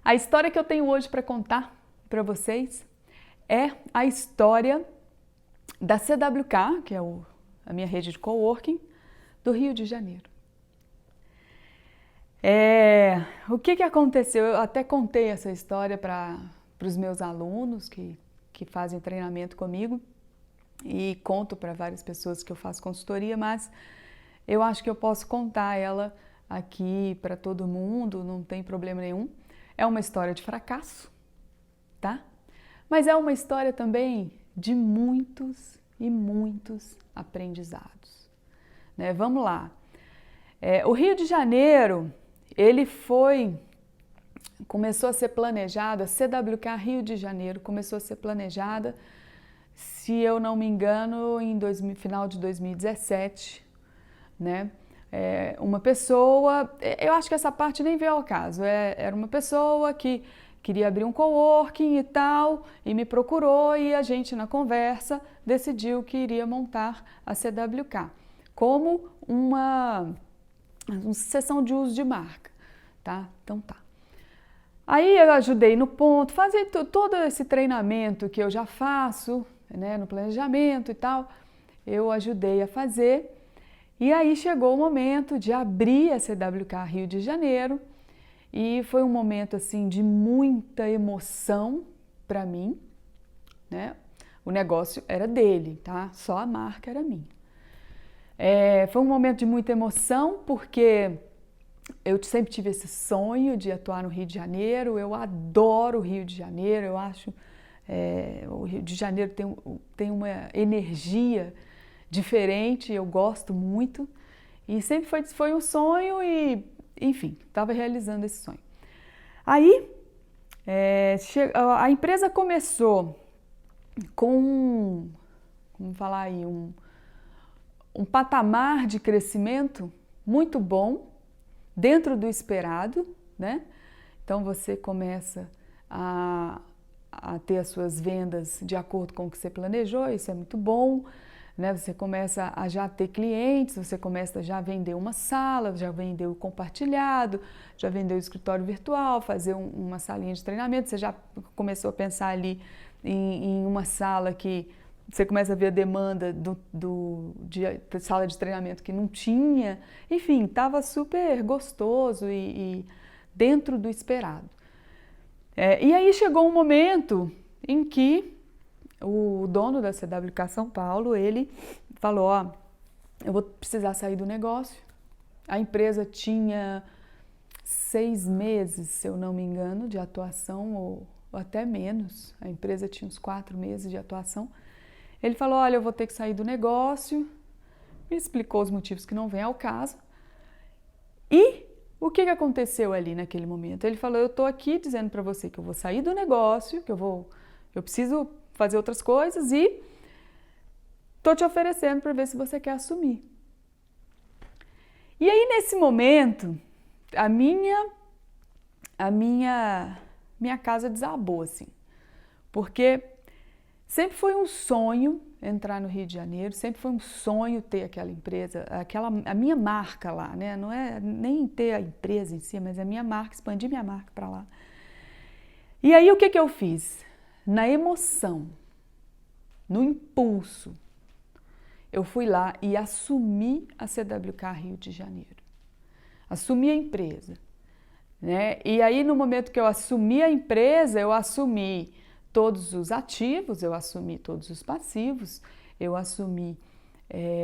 A história que eu tenho hoje para contar para vocês é a história da CWK, que é a minha rede de coworking, do Rio de Janeiro. O que aconteceu? Eu até contei essa história para os meus alunos que fazem treinamento comigo e conto para várias pessoas que eu faço consultoria, mas eu acho que eu posso contar ela aqui para todo mundo, não tem problema nenhum. É uma história de fracasso, tá? Mas é uma história também de muitos e muitos aprendizados, né? Vamos lá. O Rio de Janeiro, ele começou a ser planejado, a CWK Rio de Janeiro começou a ser planejada, se eu não me engano, final de 2017, né? Uma pessoa, eu acho que essa parte nem veio ao caso, era uma pessoa que queria abrir um coworking e tal, e me procurou e a gente na conversa decidiu que iria montar a CWK como uma sessão de uso de marca, tá? Então tá. Aí eu ajudei no ponto, fazer todo esse treinamento que eu já faço, né, no planejamento e tal, eu ajudei a fazer. E aí chegou o momento de abrir a CWK Rio de Janeiro e foi um momento assim de muita emoção para mim, né? O negócio era dele, tá? Só a marca era minha. Foi um momento de muita emoção porque eu sempre tive esse sonho de atuar no Rio de Janeiro, eu adoro o Rio de Janeiro, eu acho o Rio de Janeiro tem uma energia diferente, eu gosto muito e sempre foi um sonho e, enfim, estava realizando esse sonho. Aí, a empresa começou com, vamos falar aí, um patamar de crescimento muito bom, dentro do esperado, né? Então você começa a ter as suas vendas de acordo com o que você planejou, isso é muito bom, né? Você começa a já ter clientes, você começa a já vender uma sala, já vendeu o compartilhado, já vendeu o escritório virtual, fazer uma salinha de treinamento, você já começou a pensar ali em uma sala que você começa a ver a demanda de sala de treinamento que não tinha, enfim, estava super gostoso e dentro do esperado. E aí chegou um momento em que o dono da CWK São Paulo, ele falou, ó, eu vou precisar sair do negócio. A empresa tinha 6 meses, se eu não me engano, de atuação, ou até menos. A empresa tinha uns 4 meses de atuação. Ele falou, olha, eu vou ter que sair do negócio, me explicou os motivos que não vem ao caso. E o que aconteceu ali naquele momento? Ele falou, eu estou aqui dizendo para você que eu vou sair do negócio, que eu preciso fazer outras coisas e estou te oferecendo para ver se você quer assumir. E aí, nesse momento, a minha casa desabou, assim, porque sempre foi um sonho entrar no Rio de Janeiro, sempre foi um sonho ter aquela empresa, a minha marca lá, né? Não é nem ter a empresa em si, mas a minha marca, expandir minha marca para lá. E aí o que eu fiz? Na emoção, no impulso, eu fui lá e assumi a CWK Rio de Janeiro. Assumi a empresa, né? E aí no momento que eu assumi a empresa, eu assumi todos os ativos, eu assumi todos os passivos, eu assumi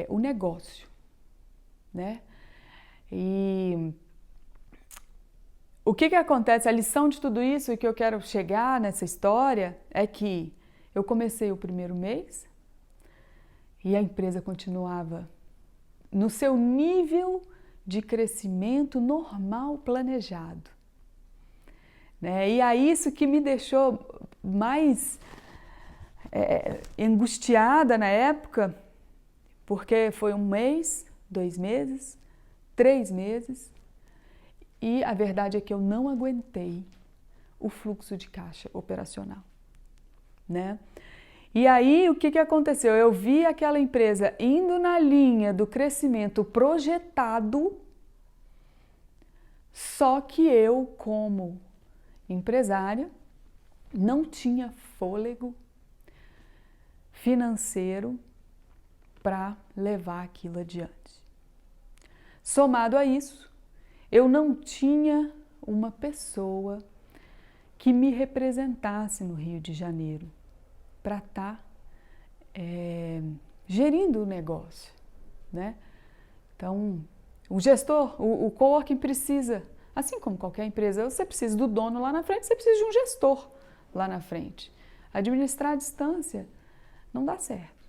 o negócio, né? E o que acontece? A lição de tudo isso e que eu quero chegar nessa história é que eu comecei o primeiro mês e a empresa continuava no seu nível de crescimento normal planejado, né? E é isso que me deixou mais angustiada na época, porque foi 1 mês, 2 meses, 3 meses, e a verdade é que eu não aguentei o fluxo de caixa operacional, né? E aí o que aconteceu? Eu vi aquela empresa indo na linha do crescimento projetado, só que eu, como empresária, não tinha fôlego financeiro para levar aquilo adiante. Somado a isso, eu não tinha uma pessoa que me representasse no Rio de Janeiro para estar gerindo o negócio, né? Então, o gestor, o coworking precisa, assim como qualquer empresa, você precisa do dono lá na frente, você precisa de um gestor lá na frente. Administrar a distância não dá certo,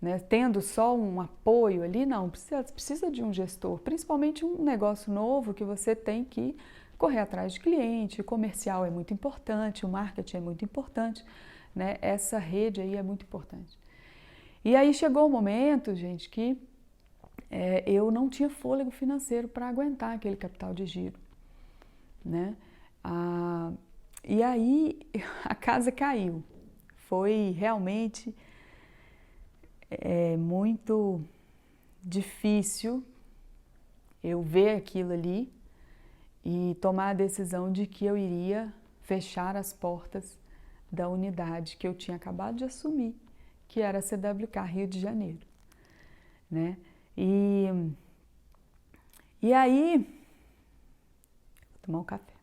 né? Tendo só um apoio ali, não, precisa de um gestor, principalmente um negócio novo que você tem que correr atrás de cliente, o comercial é muito importante, o marketing é muito importante, né? Essa rede aí é muito importante. E aí chegou o momento, gente, que eu não tinha fôlego financeiro para aguentar aquele capital de giro, né? E aí a casa caiu. Foi realmente muito difícil eu ver aquilo ali e tomar a decisão de que eu iria fechar as portas da unidade que eu tinha acabado de assumir, que era a CWK Rio de Janeiro, né? E aí, vou tomar um café.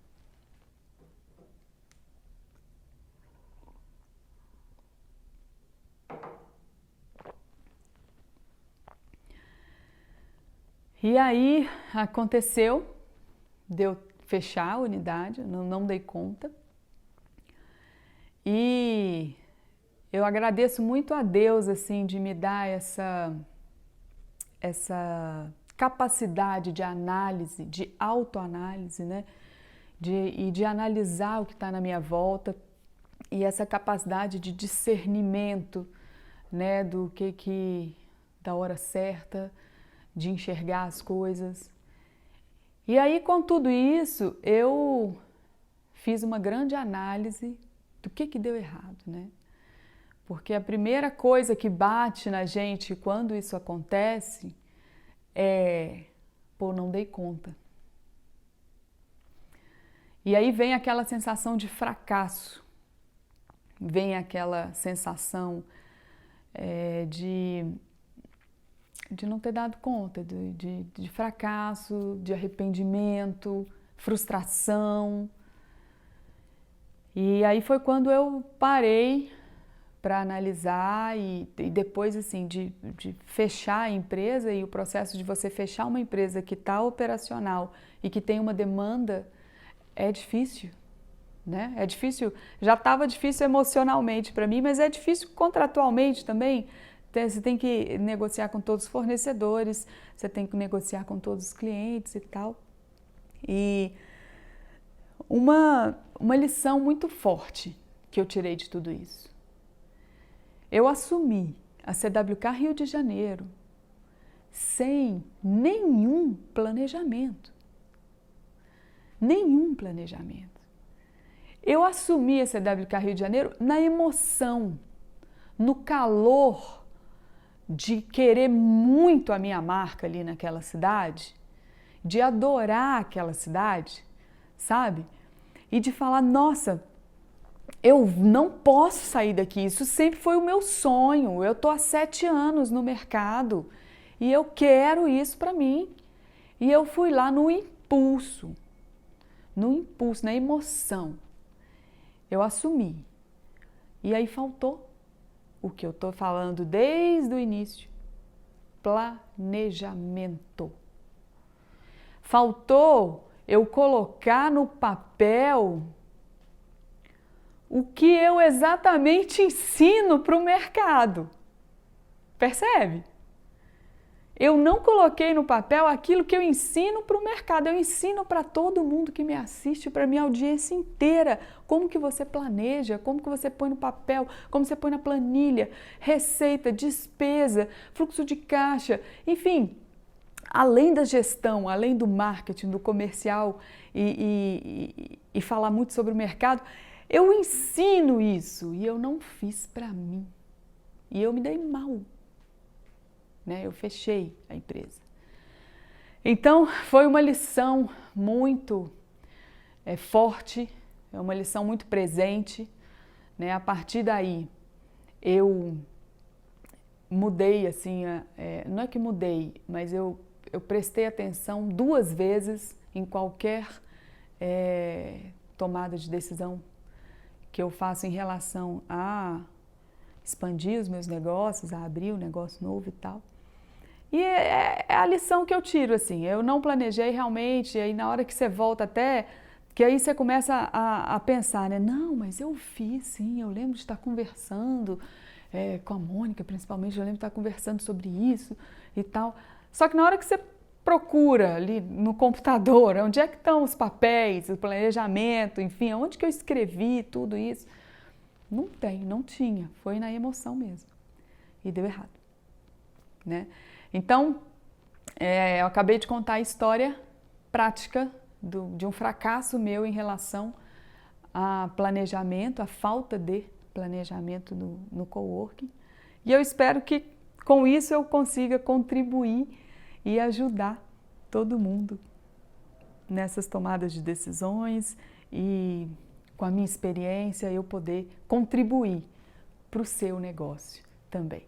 E aí aconteceu de eu fechar a unidade, não dei conta. E eu agradeço muito a Deus assim de me dar essa capacidade de análise, de autoanálise, né? De analisar o que está na minha volta e essa capacidade de discernimento, né? Do da hora certa, de enxergar as coisas. E aí, com tudo isso, eu fiz uma grande análise do que deu errado, né? Porque a primeira coisa que bate na gente quando isso acontece pô, não dei conta. E aí vem aquela sensação de fracasso, vem aquela sensação de não ter dado conta, de fracasso, de arrependimento, frustração. E aí foi quando eu parei para analisar e depois assim de fechar a empresa, e o processo de você fechar uma empresa que está operacional e que tem uma demanda é difícil, né? É difícil, já estava difícil emocionalmente para mim, mas é difícil contratualmente também. Você tem que negociar com todos os fornecedores, você tem que negociar com todos os clientes e tal. E uma lição muito forte que eu tirei de tudo isso. Eu assumi a CWK Rio de Janeiro sem nenhum planejamento. Nenhum planejamento. Eu assumi a CWK Rio de Janeiro na emoção, no calor de querer muito a minha marca ali naquela cidade, de adorar aquela cidade, sabe? E de falar, nossa, eu não posso sair daqui, isso sempre foi o meu sonho, eu tô há 7 anos no mercado e eu quero isso para mim. E eu fui lá no impulso, na emoção, eu assumi. E aí faltou o que eu tô falando desde o início, planejamento. Faltou eu colocar no papel o que eu exatamente ensino para o mercado. Percebe? Eu não coloquei no papel aquilo que eu ensino para o mercado. Eu ensino para todo mundo que me assiste, para a minha audiência inteira. Como que você planeja, como que você põe no papel, como você põe na planilha, receita, despesa, fluxo de caixa, enfim. Além da gestão, além do marketing, do comercial e falar muito sobre o mercado, eu ensino isso e eu não fiz para mim. E eu me dei mal, né? Eu fechei a empresa. Então, foi uma lição muito forte, é uma lição muito presente, né? A partir daí, eu mudei, assim, não é que mudei, mas eu prestei atenção 2 vezes em qualquer tomada de decisão que eu faço em relação a expandir os meus negócios, a abrir um negócio novo e tal. E é a lição que eu tiro, assim, eu não planejei realmente, e aí na hora que você volta até, que aí você começa a pensar, né? Não, mas eu fiz, sim, eu lembro de estar conversando com a Mônica, principalmente, eu lembro de estar conversando sobre isso e tal. Só que na hora que você procura ali no computador, onde é que estão os papéis, o planejamento, enfim, onde que eu escrevi tudo isso, não tem, não tinha, foi na emoção mesmo. E deu errado, né? Então, eu acabei de contar a história prática de um fracasso meu em relação a planejamento, a falta de planejamento no coworking. E eu espero que com isso eu consiga contribuir e ajudar todo mundo nessas tomadas de decisões e com a minha experiência eu poder contribuir para o seu negócio também.